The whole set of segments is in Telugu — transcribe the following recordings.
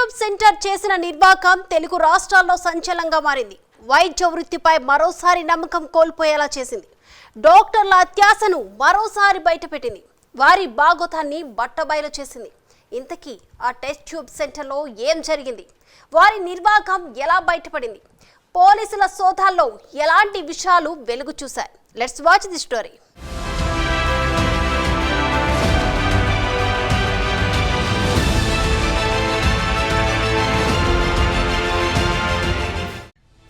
ట్యూబ్ సెంటర్ చేసిన నిర్వాకం తెలుగు రాష్ట్రాల్లో సంచలనంగా మారింది. వైద్య వృత్తిపై మరోసారి నమ్మకం కోల్పోయేలా చేసింది. డాక్టర్ల అత్యాశను మరోసారి బయటపెట్టింది. వారి బాగోతాన్ని బట్టబయలు చేసింది. ఇంతకీ ఆ టెస్ట్ ట్యూబ్ సెంటర్లో ఏం జరిగింది? వారి నిర్వాకం ఎలా బయటపడింది? పోలీసుల సోదాల్లో ఎలాంటి విషయాలు వెలుగు చూశాయి? Let's watch the story.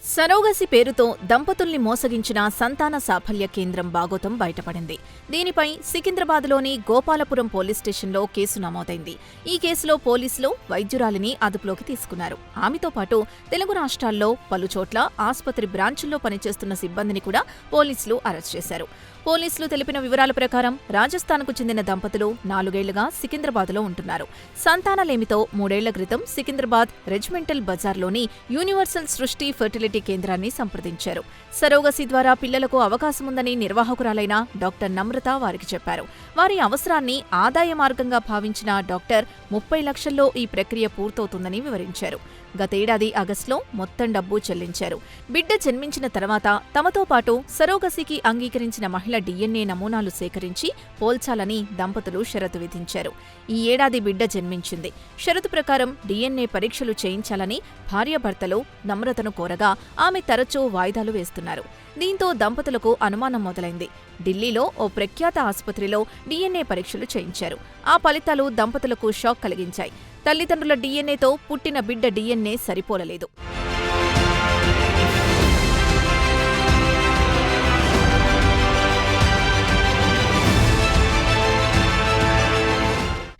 Surrogacy పేరుతో దంపతుల్ని మోసగించిన సంతాన సాఫల్య కేంద్రం బాగోతం బయటపడింది. దీనిపై సికింద్రాబాద్లోని గోపాలపురం పోలీస్ స్టేషన్లో కేసు నమోదైంది. ఈ కేసులో పోలీసులు వైద్యురాలిని అదుపులోకి తీసుకున్నారు. ఆమెతో పాటు తెలుగు రాష్ట్రాల్లో పలుచోట్ల ఆసుపత్రి బ్రాంచుల్లో పనిచేస్తున్న సిబ్బందిని కూడా పోలీసులు అరెస్ట్ చేశారు. పోలీసులు తెలిపిన వివరాల ప్రకారం రాజస్థాన్కు చెందిన దంపతులు 4 ఏళ్లుగా సికింద్రాబాద్లో ఉంటున్నారు. సంతానలేమితో 3 ఏళ్ల క్రితం Secunderabad regimental బజార్లోని universal Srishti fertility కేంద్రాన్ని సంప్రదించారు. సరోగసి ద్వారా పిల్లలకు అవకాశముందని నిర్వాహకురాలైన డాక్టర్ నమ్రత వారికి చెప్పారు. వారి అవసరాన్ని ఆదాయ మార్గంగా భావించిన డాక్టర్ 30 లక్షల్లో ఈ ప్రక్రియ పూర్తవుతుందని వివరించారు. గతేడాది ఆగస్టులో మొత్తం డబ్బు చెల్లించారు. బిడ్డ జన్మించిన తర్వాత తమతో పాటు సరోగసికి అంగీకరించిన మహిళ DNA నమూనాలు సేకరించి పోల్చాలని దంపతులు షరతు విధించారు. ఈ ఏడాది బిడ్డ జన్మించింది. షరతు ప్రకారం DNA పరీక్షలు చేయించాలని భార్యాభర్తలు నమ్రతను కోరగా ఆమె తరచూ వాయిదాలు వేస్తున్నారు. దీంతో దంపతులకు అనుమానం మొదలైంది. ఢిల్లీలో ఓ ప్రఖ్యాత ఆసుపత్రిలో DNA పరీక్షలు చేయించారు. ఆ ఫలితాలు దంపతులకు షాక్ కలిగించాయి. తల్లిదండ్రుల DNAతో పుట్టిన బిడ్డ DNA సరిపోలలేదు.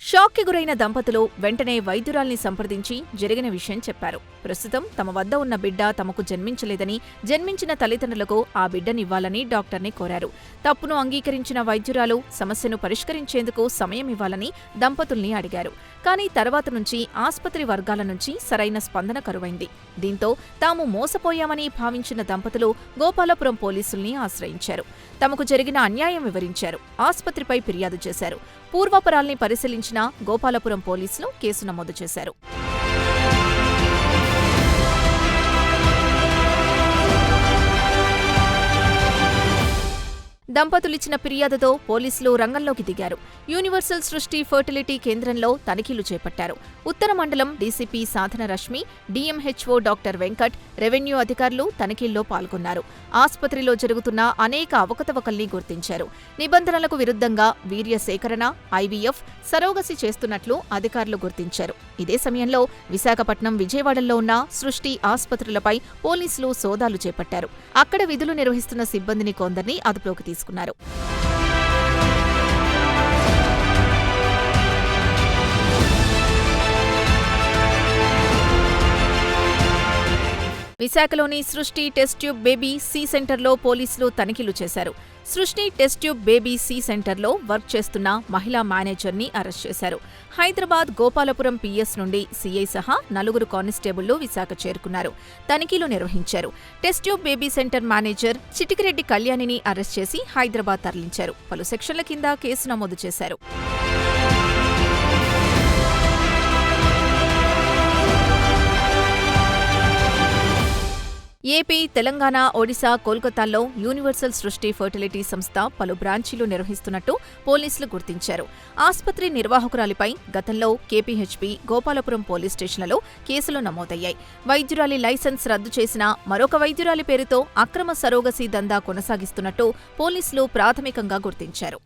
షాక్కి గురైన దంపతులు వెంటనే వైద్యురాల్ని సంప్రదించి జరిగిన విషయం చెప్పారు. ప్రస్తుతం తమ వద్ద ఉన్న బిడ్డ తమకు జన్మించలేదని, జన్మించిన తల్లిదండ్రులకు ఆ బిడ్డనివ్వాలని డాక్టర్ని కోరారు. తప్పును అంగీకరించిన వైద్యురాలు సమస్యను పరిష్కరించేందుకు సమయం ఇవ్వాలని దంపతుల్ని అడిగారు. కానీ తర్వాత నుంచి ఆసుపత్రి వర్గాల నుంచి సరైన స్పందన కరువైంది. దీంతో తాము మోసపోయామని భావించిన దంపతులు గోపాలపురం పోలీసుల్ని ఆశ్రయించారు. తమకు జరిగిన అన్యాయం వివరించారు. ఆసుపత్రిపై ఫిర్యాదు చేశారు. పూర్వాపరాల్ని పరిశీలించిన గోపాలపురం పోలీసులు కేసు నమోదు చేశారు. దంపతులిచ్చిన ఫిర్యాదుతో పోలీసులు రంగంలోకి దిగారు. యూనివర్సల్ సృష్టి ఫెర్టిలిటీ కేంద్రంలో తనిఖీలు చేపట్టారు. ఉత్తర మండలం DCP Sadhana Rashmi, DMHO doctor Venkat, revenue అధికారులు తనిఖీల్లో పాల్గొన్నారు. ఆసుపత్రిలో జరుగుతున్న అనేక అవకతవకల్ని గుర్తించారు. నిబంధనలకు విరుద్ధంగా వీర్య సేకరణ, IVF, సరోగసి చేస్తున్నట్లు అధికారులు గుర్తించారు. ఇదే సమయంలో విశాఖపట్నం, విజయవాడల్లో ఉన్న సృష్టి ఆసుపత్రులపై పోలీసులు సోదాలు చేపట్టారు. అక్కడ విధులు నిర్వహిస్తున్న సిబ్బందిని కొందరిని అదుపులోకి తీసుకున్నారు. విశాఖలోని సృష్టి టెస్ట్ ట్యూబ్ బేబీ సి సెంటర్లో పోలీసులు తనిఖీలు చేశారు. సృష్టి టెస్ట్ ట్యూబ్ బేబీ సి సెంటర్లో వర్క్ చేస్తున్న మహిళా మేనేజర్ని అరెస్ట్ చేశారు. హైదరాబాద్ గోపాలపురం PS నుండి CI సహా 4 కానిస్టేబుళ్లు విశాఖ చేరుకున్నారు. తనిఖీలు నిర్వహించారు. Test tube baby centre manager Chitikireddy కళ్యాణిని అరెస్ట్ చేసి హైదరాబాద్ తరలించారు. పలు సెక్షన్ల కింద కేసు నమోదు చేశారు. ఏపీ, తెలంగాణ, ఒడిశా, కోల్కతాల్లో యూనివర్సల్ సృష్టి ఫెర్టిలిటీ సంస్థ పలు బ్రాంచీలు నిర్వహిస్తున్నట్టు పోలీసులు గుర్తించారు. ఆసుపత్రి నిర్వాహకురాలిపై గతంలో KPHP, గోపాలపురం పోలీస్ స్టేషన్లలో కేసులు నమోదయ్యాయి. వైద్యురాలి లైసెన్స్ రద్దు చేసిన మరొక వైద్యురాలి పేరుతో అక్రమ సరోగసి దందా కొనసాగిస్తున్నట్టు పోలీసులు ప్రాథమికంగా గుర్తించారు.